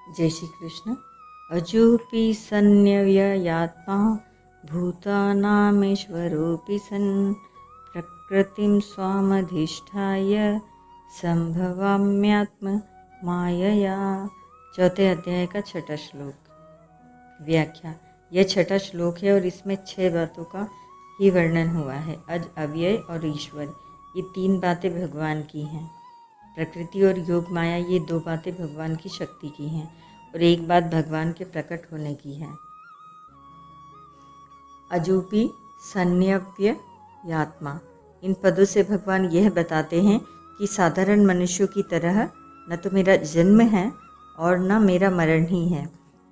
जय श्री कृष्ण। अजोपि सन्नव्ययात्मा भूतानामीश्वरोऽपि सन् प्रकृतिं स्वामधिष्ठाय संभवाम्यात्म मायया। चौथे अध्याय का छठा श्लोक। व्याख्या। यह छठा श्लोक है और इसमें 6 बातों का ही वर्णन हुआ है। अज, अव्यय और ईश्वर, ये 3 बातें भगवान की हैं। प्रकृति और योग माया, ये 2 बातें भगवान की शक्ति की हैं और एक बात भगवान के प्रकट होने की है। अजोपि सन्नव्ययात्मा, इन पदों से भगवान यह बताते हैं कि साधारण मनुष्यों की तरह न तो मेरा जन्म है और न मेरा मरण ही है।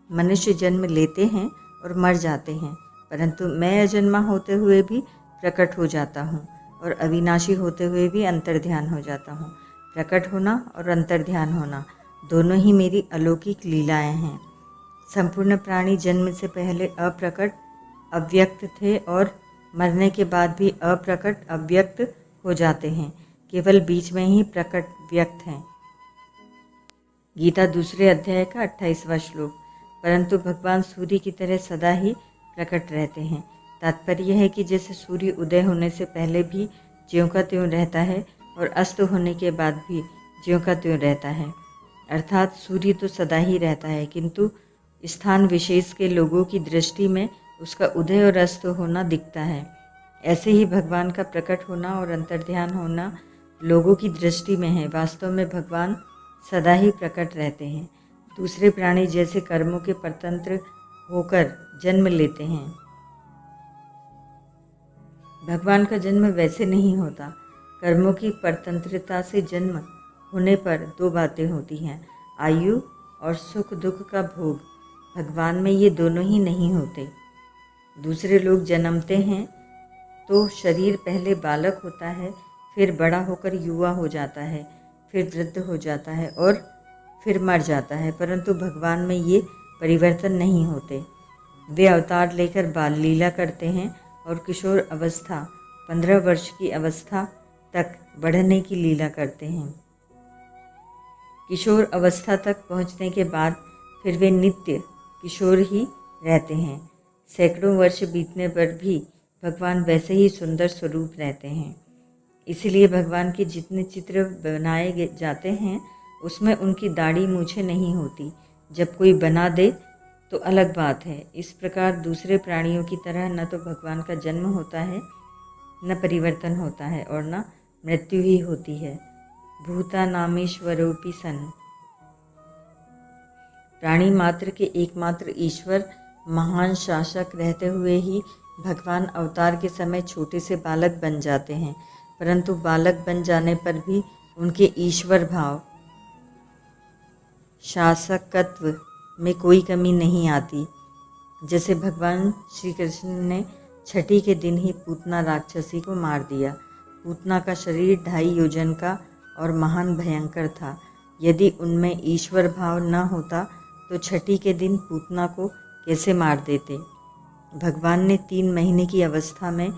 मनुष्य जन्म लेते हैं और मर जाते हैं, परंतु मैं अजन्मा होते हुए भी प्रकट हो जाता हूँ और अविनाशी होते हुए भी अंतर्ध्यान हो जाता हूँ। प्रकट होना और अंतर्ध्यान होना दोनों ही मेरी अलौकिक लीलाएं हैं। संपूर्ण प्राणी जन्म से पहले अप्रकट अव्यक्त थे और मरने के बाद भी अप्रकट अव्यक्त हो जाते हैं, केवल बीच में ही प्रकट व्यक्त हैं। गीता 2 अध्याय का 28वां श्लोक। परंतु भगवान सूर्य की तरह सदा ही प्रकट रहते हैं। तात्पर्य है कि जैसे सूर्य उदय होने से पहले भी ज्यों का त्यों रहता है और अस्त होने के बाद भी ज्यों का त्यों रहता है, अर्थात सूर्य तो सदा ही रहता है, किंतु स्थान विशेष के लोगों की दृष्टि में उसका उदय और अस्त होना दिखता है। ऐसे ही भगवान का प्रकट होना और अंतर्ध्यान होना लोगों की दृष्टि में है। वास्तव में भगवान सदा ही प्रकट रहते हैं। दूसरे प्राणी जैसे कर्मों के परतंत्र होकर जन्म लेते हैं, भगवान का जन्म वैसे नहीं होता। कर्मों की परतंत्रता से जन्म होने पर 2 बातें होती हैं, आयु और सुख दुख का भोग। भगवान में ये दोनों ही नहीं होते। दूसरे लोग जन्मते हैं तो शरीर पहले बालक होता है, फिर बड़ा होकर युवा हो जाता है, फिर वृद्ध हो जाता है और फिर मर जाता है, परंतु भगवान में ये परिवर्तन नहीं होते। वे अवतार लेकर बाल लीला करते हैं और किशोर अवस्था 15 वर्ष की अवस्था तक बढ़ने की लीला करते हैं। किशोर अवस्था तक पहुंचने के बाद फिर वे नित्य किशोर ही रहते हैं। सैकड़ों वर्ष बीतने पर भी भगवान वैसे ही सुंदर स्वरूप रहते हैं। इसलिए भगवान के जितने चित्र बनाए जाते हैं उसमें उनकी दाढ़ी मूछें नहीं होती। जब कोई बना दे तो अलग बात है। इस प्रकार दूसरे प्राणियों की तरह न तो भगवान का जन्म होता है, न परिवर्तन होता है और न मृत्यु ही होती है। भूतानामीश्वरोऽपि सन्, प्राणी मात्र के एकमात्र ईश्वर महान शासक रहते हुए ही भगवान अवतार के समय छोटे से बालक बन जाते हैं, परंतु बालक बन जाने पर भी उनके ईश्वर भाव शासकत्व में कोई कमी नहीं आती। जैसे भगवान श्री कृष्ण ने छठी के दिन ही पूतना राक्षसी को मार दिया। पूतना का शरीर 2.5 योजन का और महान भयंकर था। यदि उनमें ईश्वर भाव न होता तो छठी के दिन पूतना को कैसे मार देते। भगवान ने 3 महीने की अवस्था में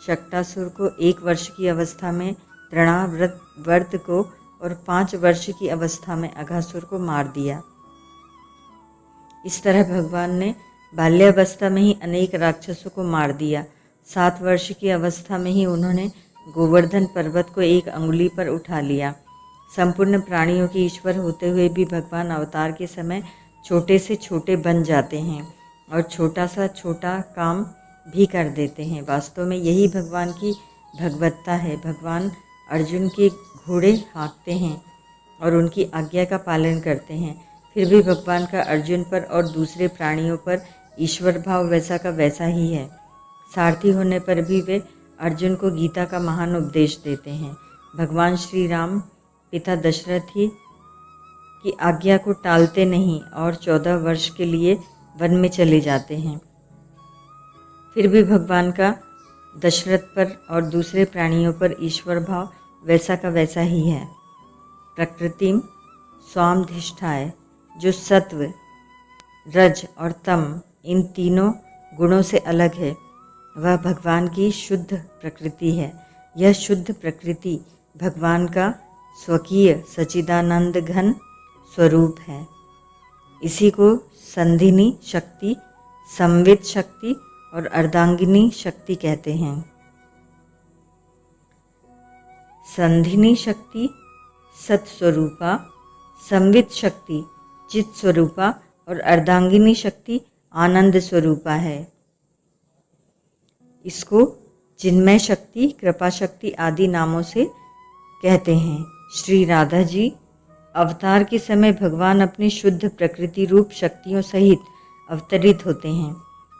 शक्टासुर को, 1 वर्ष की अवस्था में तृणावर्त को और 5 वर्ष की अवस्था में अघासुर को मार दिया। इस तरह भगवान ने बाल्यावस्था में ही अनेक राक्षसों को मार दिया। 7 वर्ष की अवस्था में ही उन्होंने गोवर्धन पर्वत को 1 अंगुली पर उठा लिया। संपूर्ण प्राणियों के ईश्वर होते हुए भी भगवान अवतार के समय छोटे से छोटे बन जाते हैं और छोटा सा छोटा काम भी कर देते हैं। वास्तव में यही भगवान की भगवत्ता है। भगवान अर्जुन के घोड़े हाँकते हैं और उनकी आज्ञा का पालन करते हैं, फिर भी भगवान का अर्जुन पर और दूसरे प्राणियों पर ईश्वर भाव वैसा का वैसा ही है। सारथी होने पर भी वे अर्जुन को गीता का महान उपदेश देते हैं। भगवान श्री राम पिता दशरथ ही की आज्ञा को टालते नहीं और 14 वर्ष के लिए वन में चले जाते हैं, फिर भी भगवान का दशरथ पर और दूसरे प्राणियों पर ईश्वर भाव वैसा का वैसा ही है। प्रकृतिम स्वामधिष्ठाय, जो सत्व रज और तम इन तीनों गुणों से अलग है, वह भगवान की शुद्ध प्रकृति है। यह शुद्ध प्रकृति भगवान का स्वकीय सच्चिदानंद घन स्वरूप है। इसी को संधिनी शक्ति, संवित शक्ति और अर्धांगिनी शक्ति कहते हैं। संधिनी शक्ति सत स्वरूपा, संवित शक्ति चित स्वरूपा और अर्धांगिनी शक्ति आनंद स्वरूपा है। इसको चिन्मय शक्ति, कृपा शक्ति आदि नामों से कहते हैं। श्री राधा जी अवतार के समय भगवान अपनी शुद्ध प्रकृति रूप शक्तियों सहित अवतरित होते हैं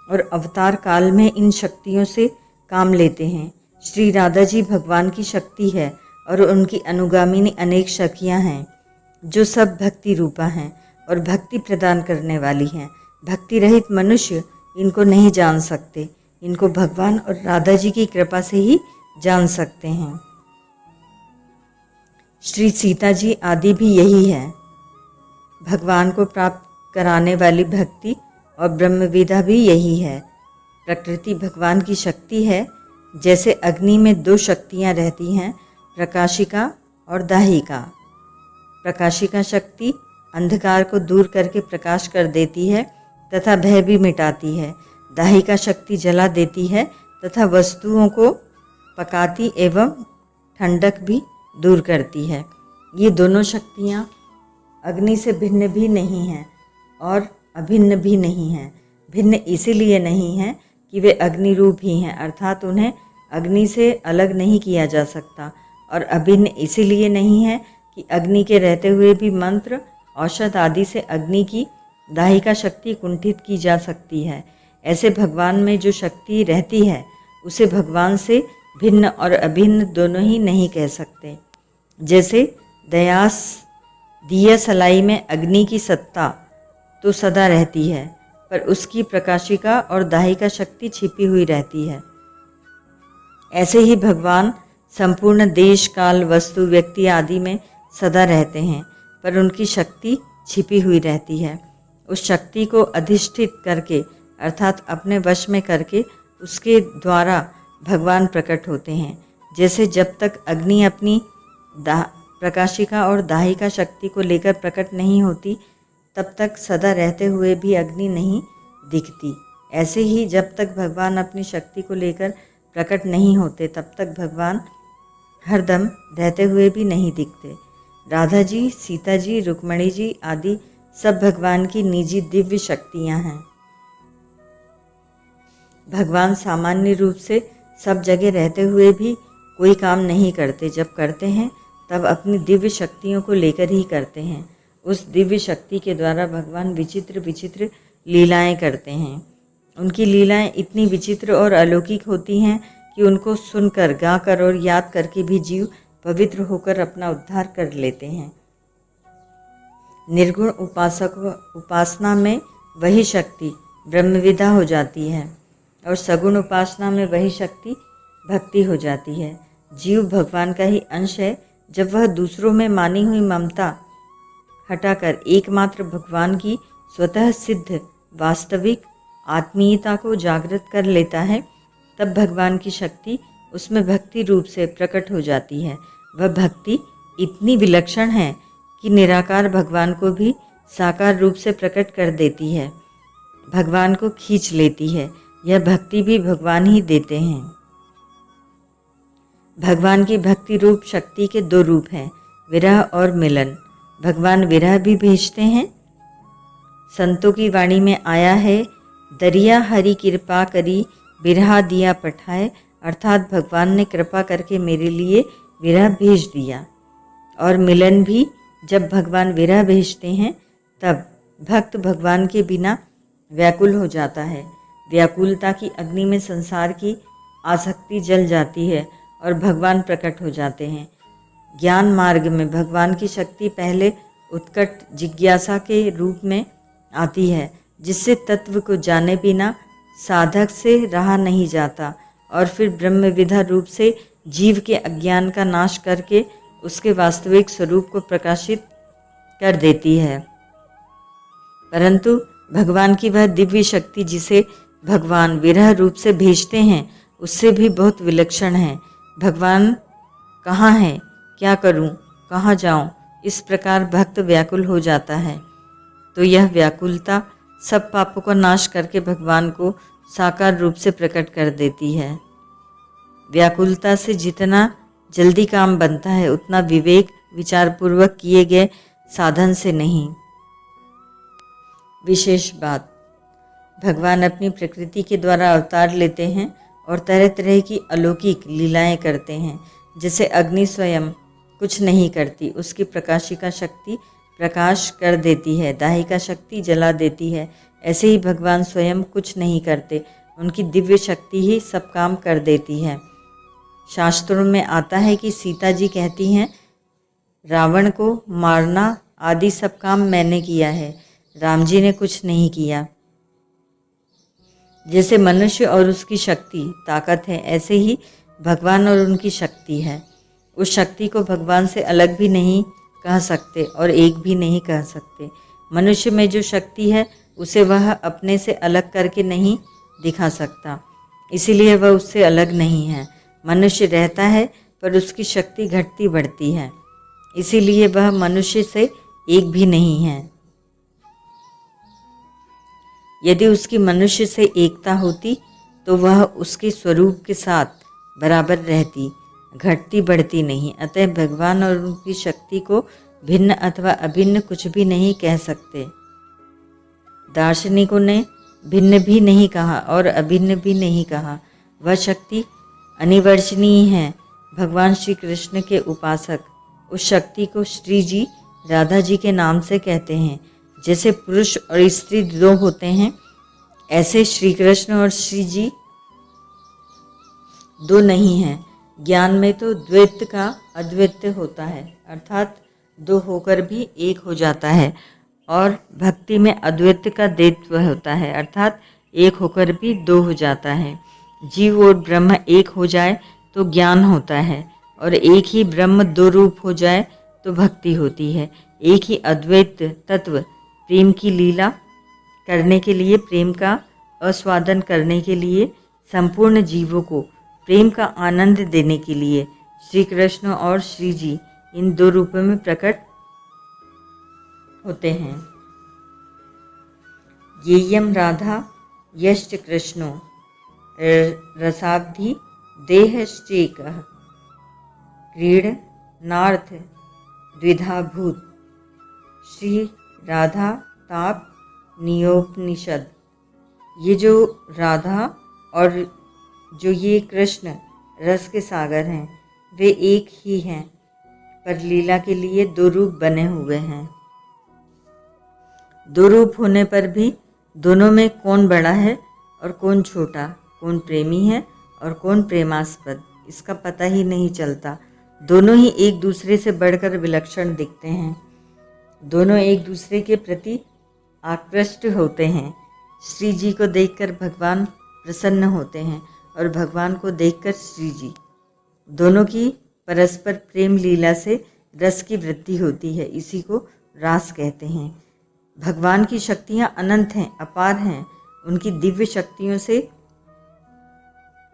और अवतार काल में इन शक्तियों से काम लेते हैं। श्री राधा जी भगवान की शक्ति है और उनकी अनुगामिनी अनेक सखियाँ हैं जो सब भक्ति रूपा हैं और भक्ति प्रदान करने वाली हैं। भक्ति रहित मनुष्य इनको नहीं जान सकते, इनको भगवान और राधा जी की कृपा से ही जान सकते हैं। श्री सीता जी आदि भी यही है। भगवान को प्राप्त कराने वाली भक्ति और ब्रह्मविद्या भी यही है। प्रकृति भगवान की शक्ति है। जैसे अग्नि में दो शक्तियाँ रहती हैं, प्रकाशिका और दाहिका। प्रकाशिका शक्ति अंधकार को दूर करके प्रकाश कर देती है तथा भय भी मिटाती है। दाहिका शक्ति जला देती है तथा वस्तुओं को पकाती एवं ठंडक भी दूर करती है। ये दोनों शक्तियाँ अग्नि से भिन्न भी नहीं हैं और अभिन्न भी नहीं हैं। भिन्न इसीलिए नहीं हैं कि वे अग्नि रूप ही हैं, अर्थात उन्हें अग्नि से अलग नहीं किया जा सकता, और अभिन्न इसीलिए नहीं है कि अग्नि के रहते हुए भी मंत्र, औषध आदि से अग्नि की दाहिका शक्ति कुंठित की जा सकती है। ऐसे भगवान में जो शक्ति रहती है उसे भगवान से भिन्न और अभिन्न दोनों ही नहीं कह सकते। जैसे दिया सलाई में अग्नि की सत्ता तो सदा रहती है, पर उसकी प्रकाशिका और दाहिका शक्ति छिपी हुई रहती है। ऐसे ही भगवान संपूर्ण देश, काल, वस्तु, व्यक्ति आदि में सदा रहते हैं, पर उनकी शक्ति छिपी हुई रहती है। उस शक्ति को अधिष्ठित करके अर्थात अपने वश में करके उसके द्वारा भगवान प्रकट होते हैं। जैसे जब तक अग्नि अपनी प्रकाशिका और दाहिका शक्ति को लेकर प्रकट नहीं होती, तब तक सदा रहते हुए भी अग्नि नहीं दिखती। ऐसे ही जब तक भगवान अपनी शक्ति को लेकर प्रकट नहीं होते, तब तक भगवान हरदम रहते हुए भी नहीं दिखते। राधा जी, सीता जी, रुक्मणी जी आदि सब भगवान की निजी दिव्य शक्तियाँ हैं। भगवान सामान्य रूप से सब जगह रहते हुए भी कोई काम नहीं करते। जब करते हैं तब अपनी दिव्य शक्तियों को लेकर ही करते हैं। उस दिव्य शक्ति के द्वारा भगवान विचित्र विचित्र लीलाएं करते हैं। उनकी लीलाएं इतनी विचित्र और अलौकिक होती हैं कि उनको सुनकर, गाकर और याद करके भी जीव पवित्र होकर अपना उद्धार कर लेते हैं। निर्गुण उपासना में वही शक्ति ब्रह्मविद्या हो जाती है और सगुण उपासना में वही शक्ति भक्ति हो जाती है। जीव भगवान का ही अंश है जब वह दूसरों में मानी हुई ममता हटाकर एकमात्र भगवान की स्वतः सिद्ध वास्तविक आत्मीयता को जागृत कर लेता है, तब भगवान की शक्ति उसमें भक्ति रूप से प्रकट हो जाती है। वह भक्ति इतनी विलक्षण है कि निराकार भगवान को भी साकार रूप से प्रकट कर देती है, भगवान को खींच लेती है। यह भक्ति भी भगवान ही देते हैं। भगवान की भक्ति रूप शक्ति के दो रूप हैं, विरह और मिलन। भगवान विरह भी भेजते हैं। संतों की वाणी में आया है, दरिया हरि कृपा करी विरहा दिया पठाए, अर्थात भगवान ने कृपा करके मेरे लिए विरह भेज दिया। और मिलन भी जब भगवान विरह भेजते हैं तब भक्त भगवान के बिना व्याकुल हो जाता है। व्याकुलता की अग्नि में संसार की आसक्ति जल जाती है और भगवान प्रकट हो जाते हैं। ज्ञान मार्ग में भगवान की शक्ति पहले उत्कट जिज्ञासा के रूप में आती है, जिससे तत्व को जाने बिना साधक से रहा नहीं जाता, और फिर ब्रह्मविद्या रूप से जीव के अज्ञान का नाश करके उसके वास्तविक स्वरूप को प्रकाशित कर देती है। परंतु भगवान की वह दिव्य शक्ति जिसे भगवान विरह रूप से भेजते हैं, उससे भी बहुत विलक्षण है। भगवान कहाँ है, क्या करूं, कहाँ जाऊं, इस प्रकार भक्त व्याकुल हो जाता है। तो यह व्याकुलता सब पापों का नाश करके भगवान को साकार रूप से प्रकट कर देती है। व्याकुलता से जितना जल्दी काम बनता है उतना विवेक विचारपूर्वक किए गए साधन से नहीं। विशेष बात, भगवान अपनी प्रकृति के द्वारा अवतार लेते हैं और तरह तरह की अलौकिक लीलाएं करते हैं। जैसे अग्नि स्वयं कुछ नहीं करती, उसकी प्रकाशिका शक्ति प्रकाश कर देती है, दाहिका शक्ति जला देती है। ऐसे ही भगवान स्वयं कुछ नहीं करते, उनकी दिव्य शक्ति ही सब काम कर देती है। शास्त्रों में आता है कि सीता जी कहती हैं, रावण को मारना आदि सब काम मैंने किया है, राम जी ने कुछ नहीं किया। जैसे मनुष्य और उसकी शक्ति ताकत है, ऐसे ही भगवान और उनकी शक्ति है। उस शक्ति को भगवान से अलग भी नहीं कह सकते और एक भी नहीं कह सकते। मनुष्य में जो शक्ति है उसे वह अपने से अलग करके नहीं दिखा सकता, इसीलिए वह उससे अलग नहीं है। मनुष्य रहता है पर उसकी शक्ति घटती बढ़ती है, इसीलिए वह मनुष्य से एक भी नहीं है। यदि उसकी मनुष्य से एकता होती तो वह उसके स्वरूप के साथ बराबर रहती, घटती बढ़ती नहीं। अतः भगवान और उनकी शक्ति को भिन्न अथवा अभिन्न कुछ भी नहीं कह सकते। दार्शनिकों ने भिन्न भी नहीं कहा और अभिन्न भी नहीं कहा। वह शक्ति अनिवर्चनीय है। भगवान श्री कृष्ण के उपासक उस शक्ति को श्री जी, राधा जी के नाम से कहते हैं। जैसे पुरुष और स्त्री दो होते हैं, ऐसे श्री कृष्ण और श्री जी दो नहीं हैं। ज्ञान में तो द्वैत का अद्वैत होता है, अर्थात दो होकर भी एक हो जाता है, और भक्ति में अद्वैत का द्वैत्व होता है, अर्थात एक होकर भी दो हो जाता है। जीव और ब्रह्म एक हो जाए तो ज्ञान होता है, और एक ही ब्रह्म दो रूप हो जाए तो भक्ति होती है। एक ही अद्वैत तत्व प्रेम की लीला करने के लिए, प्रेम का आस्वादन करने के लिए, संपूर्ण जीवों को प्रेम का आनंद देने के लिए श्री कृष्ण और श्री जी इन दो रूपों में प्रकट होते हैं। येयम राधा यश्च कृष्णो रसाब्धि देहश्चेकः क्रीडनार्थ द्विधा भूत। श्री राधा ताप नियोपनिषद। ये जो राधा और जो ये कृष्ण रस के सागर हैं, वे एक ही हैं, पर लीला के लिए दो रूप बने हुए हैं। दो रूप होने पर भी दोनों में कौन बड़ा है और कौन छोटा, कौन प्रेमी है और कौन प्रेमास्पद, इसका पता ही नहीं चलता। दोनों ही एक दूसरे से बढ़कर विलक्षण दिखते हैं। दोनों एक दूसरे के प्रति आकृष्ट होते हैं। श्री जी को देखकर भगवान प्रसन्न होते हैं और भगवान को देखकर श्री जी। दोनों की परस्पर प्रेम लीला से रस की वृद्धि होती है, इसी को रास कहते हैं। भगवान की शक्तियाँ अनंत हैं, अपार हैं। उनकी दिव्य शक्तियों से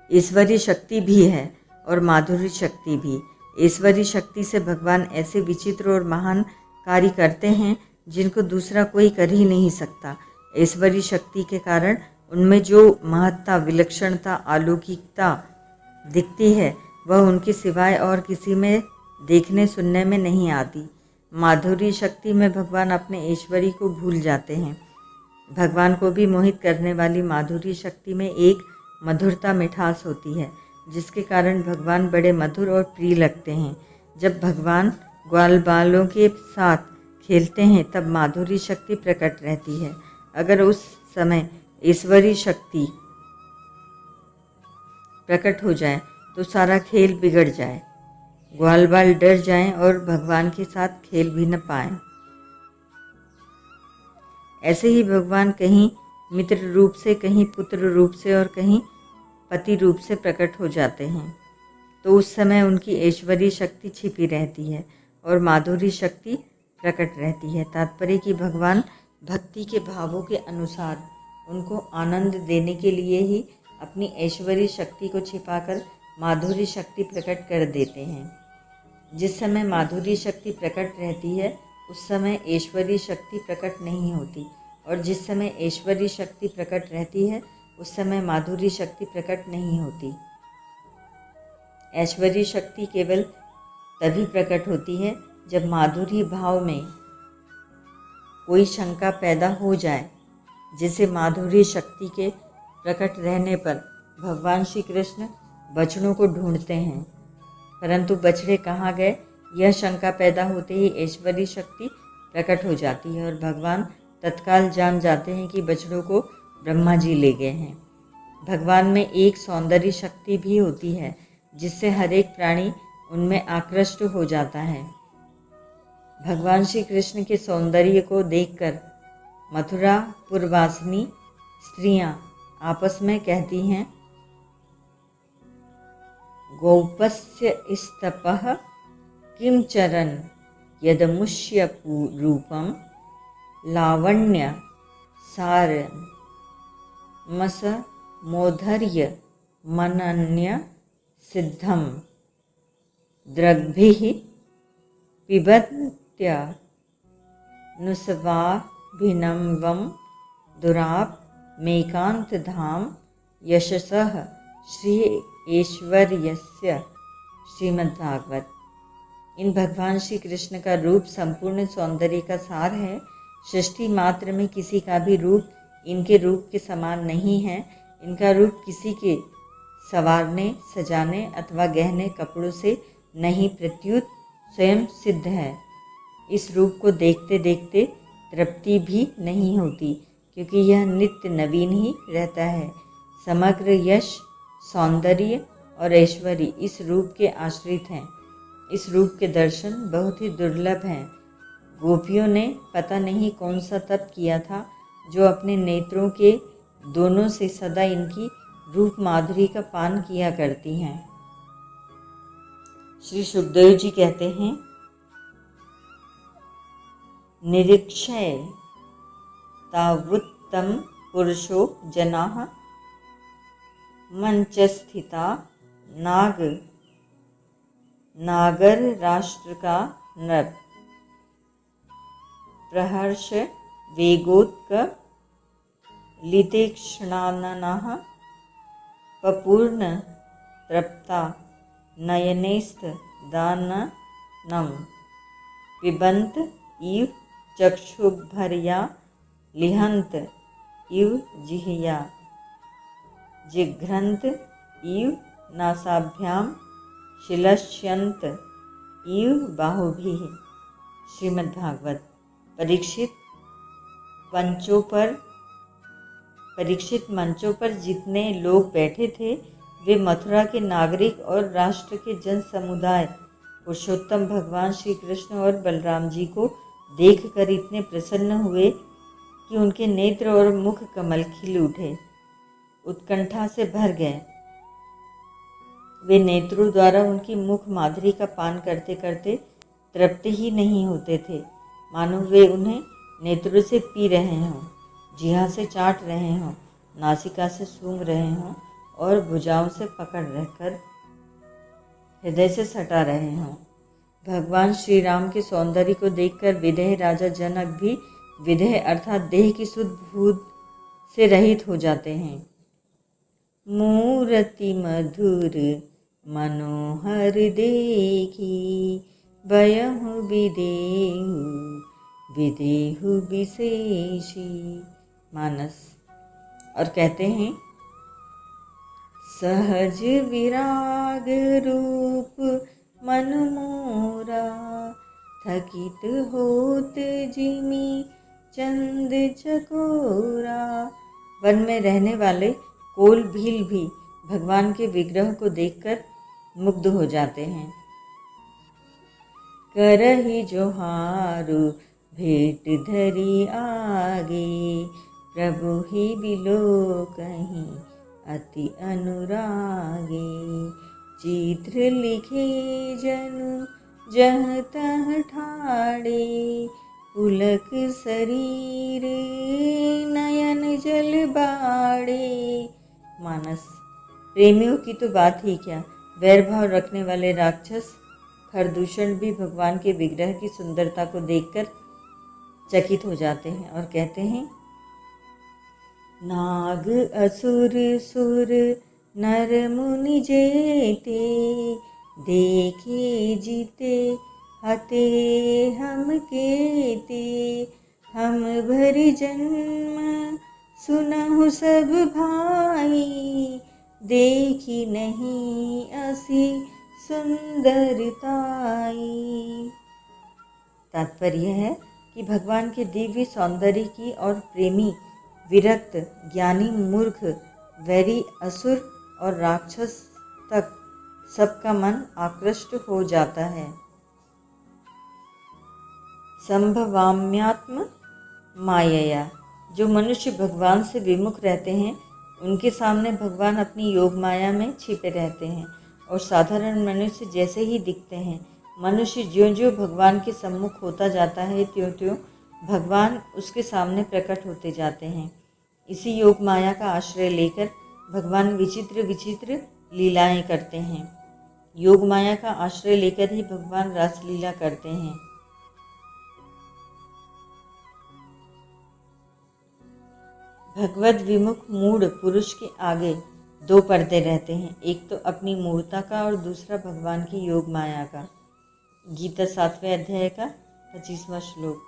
ईश्वरीय शक्ति भी है और माधुरी शक्ति भी। ईश्वरीय शक्ति से भगवान ऐसे विचित्र और महान कार्य करते हैं जिनको दूसरा कोई कर ही नहीं सकता। ईश्वरीय शक्ति के कारण उनमें जो महत्ता, विलक्षणता, अलौकिकता दिखती है वह उनके सिवाय और किसी में देखने सुनने में नहीं आती। माधुरी शक्ति में भगवान अपने ईश्वरी को भूल जाते हैं। भगवान को भी मोहित करने वाली माधुरी शक्ति में एक मधुरता, मिठास होती है, जिसके कारण भगवान बड़े मधुर और प्रिय लगते हैं। जब भगवान ग्वाल बालों के साथ खेलते हैं तब माधुरी शक्ति प्रकट रहती है। अगर उस समय ईश्वरी शक्ति प्रकट हो जाए तो सारा खेल बिगड़ जाए, ग्वाल बाल डर जाएं और भगवान के साथ खेल भी न पाएं। ऐसे ही भगवान कहीं मित्र रूप से, कहीं पुत्र रूप से और कहीं पति रूप से प्रकट हो जाते हैं, तो उस समय उनकी ऐश्वर्य शक्ति छिपी रहती है और माधुरी शक्ति प्रकट रहती है। तात्पर्य कि भगवान भक्ति के भावों के अनुसार उनको आनंद देने के लिए ही अपनी ऐश्वर्य शक्ति को छिपाकर माधुरी शक्ति प्रकट कर देते हैं। जिस समय माधुरी शक्ति प्रकट रहती है उस समय ऐश्वरी शक्ति प्रकट नहीं होती, और जिस समय ऐश्वरी शक्ति प्रकट रहती है उस समय माधुरी शक्ति प्रकट नहीं होती। ऐश्वरी शक्ति केवल तभी प्रकट होती है जब माधुरी भाव में कोई शंका पैदा हो जाए। जिसे माधुरी शक्ति के प्रकट रहने पर भगवान श्री कृष्ण बछड़ों को ढूंढते हैं, परंतु बछड़े कहाँ गए यह शंका पैदा होते ही ऐश्वरी शक्ति प्रकट हो जाती है और भगवान तत्काल जान जाते हैं कि बछड़ों को ब्रह्मा जी ले गए हैं। भगवान में एक सौंदर्य शक्ति भी होती है जिससे हर एक प्राणी उनमें आकृष्ट हो जाता है। भगवान श्री कृष्ण के सौंदर्य को देखकर मथुरा पुरवासिनी स्त्रियां आपस में कहती हैं, गोपस्य स्तपः किं चरन् यदमुष्य रूपं लावण्य सारं मस मोधर्य मनन्य सिद्धं दृग्भिः पिबत्य नुस्वाभिनवं दुराप मेकांत धाम यशसः श्री ऐश्वर्यस्य। श्रीमद्भागवत। इन भगवान श्री कृष्ण का रूप संपूर्ण सौंदर्य का सार है। सृष्टि मात्र में किसी का भी रूप इनके रूप के समान नहीं है। इनका रूप किसी के संवारने, सजाने अथवा गहने कपड़ों से नहीं, प्रत्युत स्वयं सिद्ध है। इस रूप को देखते देखते तृप्ति भी नहीं होती, क्योंकि यह नित्य नवीन ही रहता है। समग्र यश, सौंदर्य और ऐश्वर्य इस रूप के आश्रित हैं। इस रूप के दर्शन बहुत ही दुर्लभ हैं। गोपियों ने पता नहीं कौन सा तप किया था जो अपने नेत्रों के दोनों से सदा इनकी रूप माधुरी का पान किया करती हैं। श्री सुखदेव जी कहते हैं, निरीक्षय तावुत्तम पुरुषो जनाः मंचस्थिता नागर राष्ट्र का नृप प्रहर्ष वेगोत्क लितेक्षणाननः पपूर्ण तृप्ता नयनेस्त दाननम पिबंत इव चक्षुभर्या लिहंत इव जिह्या जिघ्रंत इव नासाभ्याम शिलस्यंत इव बाहुभिः। श्रीमद्भागवत। परीक्षित मंचों पर जितने लोग बैठे थे वे मथुरा के नागरिक और राष्ट्र के जन समुदाय पुरुषोत्तम भगवान श्री कृष्ण और बलराम जी को देखकर इतने प्रसन्न हुए कि उनके नेत्र और मुख कमल खिल उठे, उत्कंठा से भर गए। वे नेत्रों द्वारा उनकी मुख माधुरी का पान करते करते तृप्त ही नहीं होते थे, मानो वे उन्हें नेत्रों से पी रहे हों, जिह्वा से चाट रहे हों, नासिका से सूंघ रहे हों और भुजाओं से पकड़ रहकर हृदय से सटा रहे हों। भगवान श्री राम के सौंदर्य को देखकर विदेह राजा जनक भी विदेह अर्थात देह की शुद्ध भूत से रहित हो जाते हैं। मूर्ति मधुर मनोहर देखी बयहु विदेहु विशेषी। मानस। और कहते हैं, सहज विराग रूप मन मोरा थकित होत जिमी चंद चकोरा। वन में रहने वाले कोल भील भी भगवान के विग्रह को देखकर मुग्ध हो जाते हैं। करहि जोहारु भेंट धरी आगे प्रभु ही बिलो कहीं अति अनुरागे। चित्र लिखे जनु जह तह ठाड़े पुलक शरीर नयन जल बाड़े। मानस। प्रेमियों की तो बात ही क्या, वैर भाव रखने वाले राक्षस खरदूषण भी भगवान के विग्रह की सुंदरता को देखकर चकित हो जाते हैं और कहते हैं, नाग असुर सुर नर मुनि जेते, देखे जीते हते हम केते, हम भरि जन्म सुनहु सब भाई, देखी नहीं असी सुंदरताई। तात्पर्य है कि भगवान के दिव्य सौंदर्य की और प्रेमी, विरक्त, ज्ञानी, मूर्ख, वैरी, असुर और राक्षस तक सबका मन आकृष्ट हो जाता है। संभवाम्यात्म मायया, जो मनुष्य भगवान से विमुख रहते हैं उनके सामने भगवान अपनी योग माया में छिपे रहते हैं और साधारण मनुष्य जैसे ही दिखते हैं। मनुष्य ज्यों ज्यों भगवान के सम्मुख होता जाता है त्यों त्यों भगवान उसके सामने प्रकट होते जाते हैं। इसी योग माया का आश्रय लेकर भगवान विचित्र विचित्र लीलाएं करते हैं। योग माया का आश्रय लेकर ही भगवान रासलीला करते हैं। भगवद विमुख मूढ़ पुरुष के आगे दो पर्दे रहते हैं, एक तो अपनी मूर्ता का और दूसरा भगवान की योग माया का। गीता 7वें अध्याय का 25वां श्लोक।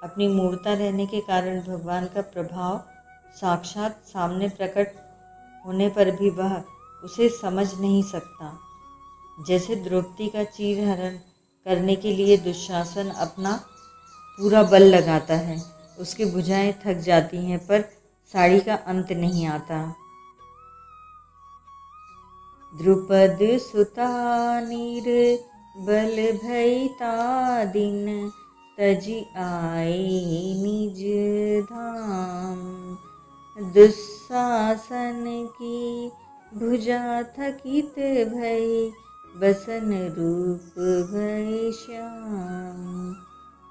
अपनी मूर्ता रहने के कारण भगवान का प्रभाव साक्षात सामने प्रकट होने पर भी वह उसे समझ नहीं सकता। जैसे द्रौपदी का चीरहरण करने के लिए दुशासन अपना पूरा बल लगाता है, उसकी भुजाएं थक जाती हैं पर साड़ी का अंत नहीं आता। द्रुपद सुता निर्बल भयता दिन, तजी आए निज धाम, दुस्साहसन की भुजा थकित भय, बसन रूप भय श्याम।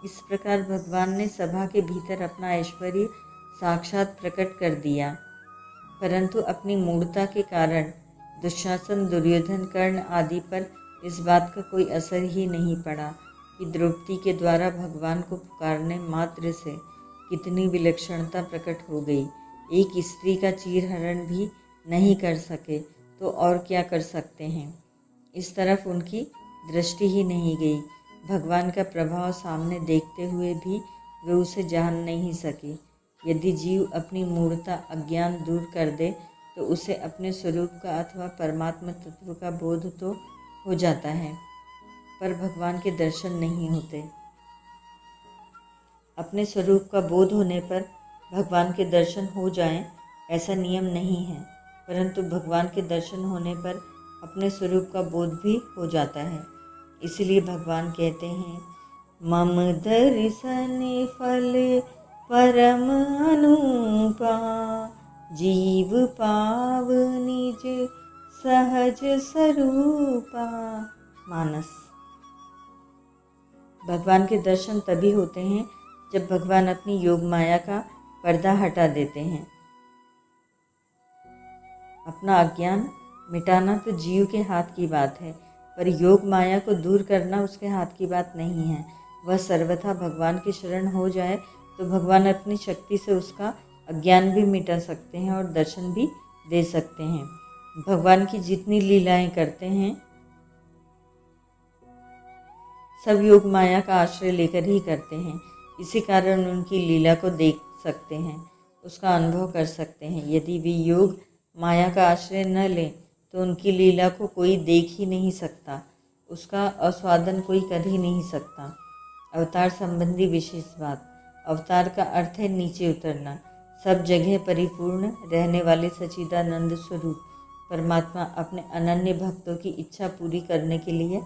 इस प्रकार भगवान ने सभा के भीतर अपना ऐश्वर्य साक्षात प्रकट कर दिया, परंतु अपनी मूढ़ता के कारण दुशासन, दुर्योधन, कर्ण आदि पर इस बात का कोई असर ही नहीं पड़ा कि द्रौपदी के द्वारा भगवान को पुकारने मात्र से कितनी विलक्षणता प्रकट हो गई। एक स्त्री का चीरहरण भी नहीं कर सके तो और क्या कर सकते हैं। इस तरफ उनकी दृष्टि ही नहीं गई। भगवान का प्रभाव सामने देखते हुए भी वे उसे जान नहीं सके। यदि जीव अपनी मूढ़ता, अज्ञान दूर कर दे तो उसे अपने स्वरूप का अथवा परमात्मा तत्व का बोध तो हो जाता है, पर भगवान के दर्शन नहीं होते। अपने स्वरूप का बोध होने पर भगवान के दर्शन हो जाएं, ऐसा नियम नहीं है, परंतु भगवान के दर्शन होने पर अपने स्वरूप का बोध भी हो जाता है। इसलिए भगवान कहते हैं, मम दर्शन फल परम अनुपा, जीव पाव निज सहज स्वरूपा। मानस। भगवान के दर्शन तभी होते हैं जब भगवान अपनी योग माया का पर्दा हटा देते हैं। अपना अज्ञान मिटाना तो जीव के हाथ की बात है, पर योग माया को दूर करना उसके हाथ की बात नहीं है। वह सर्वथा भगवान की शरण हो जाए तो भगवान अपनी शक्ति से उसका अज्ञान भी मिटा सकते हैं और दर्शन भी दे सकते हैं। भगवान की जितनी लीलाएं करते हैं सब योग माया का आश्रय लेकर ही करते हैं। इसी कारण उनकी लीला को देख सकते हैं, उसका अनुभव कर सकते हैं। यदि वे योग माया का आश्रय न लें तो उनकी लीला को कोई देख ही नहीं सकता, उसका आस्वादन कोई कर ही नहीं सकता। अवतार संबंधी विशेष बात। अवतार का अर्थ है नीचे उतरना। सब जगह परिपूर्ण रहने वाले सच्चिदानंद स्वरूप परमात्मा अपने अनन्य भक्तों की इच्छा पूरी करने के लिए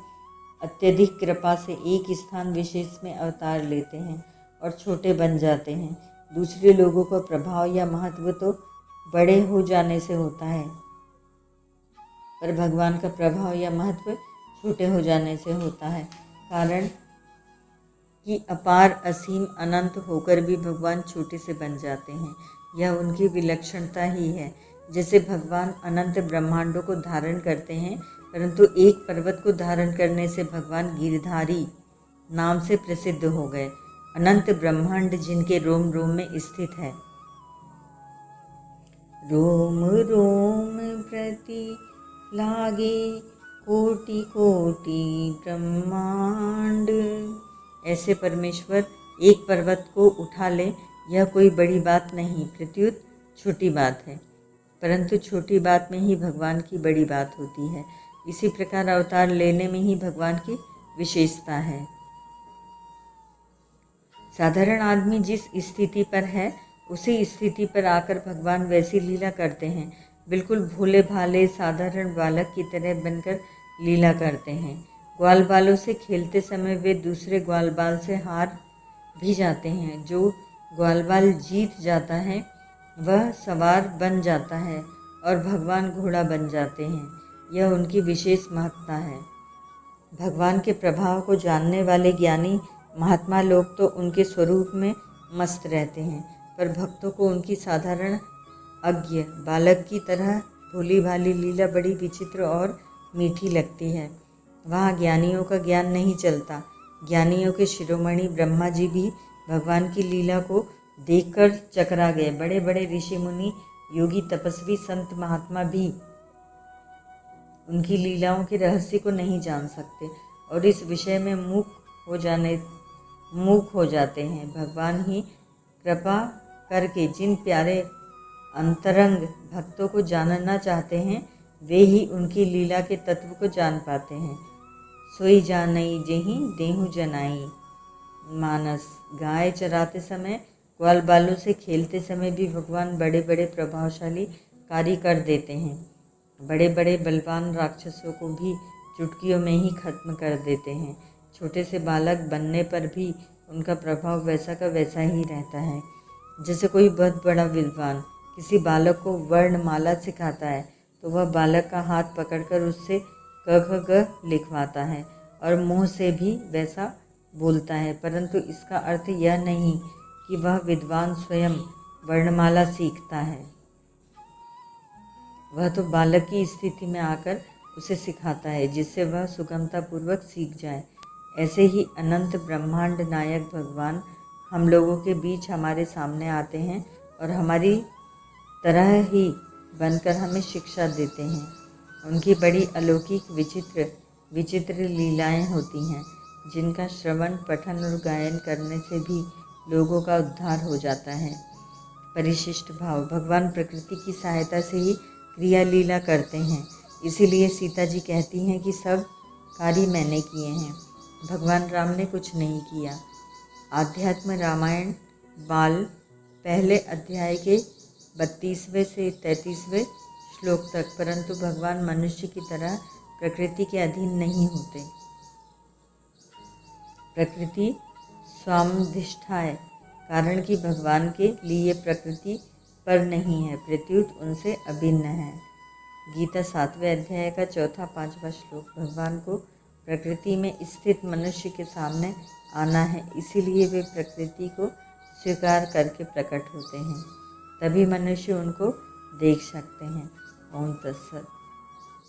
अत्यधिक कृपा से एक स्थान विशेष में अवतार लेते हैं और छोटे बन जाते हैं। दूसरे लोगों का प्रभाव या महत्व तो बड़े हो जाने से होता है, पर भगवान का प्रभाव या महत्व छोटे हो जाने से होता है। कारण कि अपार, असीम, अनंत होकर भी भगवान छोटे से बन जाते हैं। यह उनकी विलक्षणता ही है। जैसे भगवान अनंत ब्रह्मांडों को धारण करते हैं, परंतु एक पर्वत को धारण करने से भगवान गिरधारी नाम से प्रसिद्ध हो गए। अनंत ब्रह्मांड जिनके रोम रोम में स्थित है। रोम रोम प्रति लागे कोटि कोटि ब्रह्मांड। ऐसे परमेश्वर एक पर्वत को उठा ले, यह कोई बड़ी बात नहीं, प्रत्युत छोटी बात है। परंतु छोटी बात में ही भगवान की बड़ी बात होती है। इसी प्रकार अवतार लेने में ही भगवान की विशेषता है। साधारण आदमी जिस स्थिति पर है उसी स्थिति पर आकर भगवान वैसी लीला करते हैं। बिल्कुल भोले भाले साधारण बालक की तरह बनकर लीला करते हैं। ग्वाल बालों से खेलते समय वे दूसरे ग्वाल बाल से हार भी जाते हैं। जो ग्वाल बाल जीत जाता है वह सवार बन जाता है और भगवान घोड़ा बन जाते हैं। यह उनकी विशेष महत्ता है। भगवान के प्रभाव को जानने वाले ज्ञानी महात्मा लोग तो उनके स्वरूप में मस्त रहते हैं, पर भक्तों को उनकी साधारण अज्ञ बालक की तरह भोली भाली लीला बड़ी विचित्र और मीठी लगती है। वहाँ ज्ञानियों का ज्ञान नहीं चलता। ज्ञानियों के शिरोमणि ब्रह्मा जी भी भगवान की लीला को देखकर चकरा गए। बड़े बड़े ऋषि मुनि, योगी, तपस्वी, संत, महात्मा भी उनकी लीलाओं के रहस्य को नहीं जान सकते और इस विषय में मूक हो जाते हैं। भगवान ही कृपा करके जिन प्यारे अंतरंग भक्तों को जानना चाहते हैं वे ही उनकी लीला के तत्व को जान पाते हैं। सोई जानई जेहि देहु जनाई। मानस। गाय चराते समय, ग्वाल बालों से खेलते समय भी भगवान बड़े बड़े प्रभावशाली कार्य कर देते हैं। बड़े बड़े बलवान राक्षसों को भी चुटकियों में ही खत्म कर देते हैं। छोटे से बालक बनने पर भी उनका प्रभाव वैसा का वैसा ही रहता है। जैसे कोई बहुत बड़ा विद्वान किसी बालक को वर्णमाला सिखाता है तो वह बालक का हाथ पकड़कर उससे क ख ग लिखवाता है और मुँह से भी वैसा बोलता है, परंतु इसका अर्थ यह नहीं कि वह विद्वान स्वयं वर्णमाला सीखता है। वह तो बालक की स्थिति में आकर उसे सिखाता है जिससे वह सुगमतापूर्वक सीख जाए। ऐसे ही अनंत ब्रह्मांड नायक भगवान हम लोगों के बीच हमारे सामने आते हैं और हमारी तरह ही बनकर हमें शिक्षा देते हैं। उनकी बड़ी अलौकिक विचित्र लीलाएं होती हैं जिनका श्रवण, पठन और गायन करने से भी लोगों का उद्धार हो जाता है। परिशिष्ट भाव। भगवान प्रकृति की सहायता से ही क्रिया लीला करते हैं। इसीलिए सीता जी कहती हैं कि सब कार्य मैंने किए हैं, भगवान राम ने कुछ नहीं किया। आध्यात्म रामायण बाल पहले अध्याय के 32वें से 33वें श्लोक तक। परंतु भगवान मनुष्य की तरह प्रकृति के अधीन नहीं होते। प्रकृति स्वामधिष्ठा है, कारण कि भगवान के लिए प्रकृति पर नहीं है, प्रत्युत उनसे अभिन्न है। गीता 7वें अध्याय का 4-5वां श्लोक। भगवान को प्रकृति में स्थित मनुष्य के सामने आना है, इसीलिए वे प्रकृति को स्वीकार करके प्रकट होते हैं, तभी मनुष्य उनको देख सकते हैं। ओम तत्सत।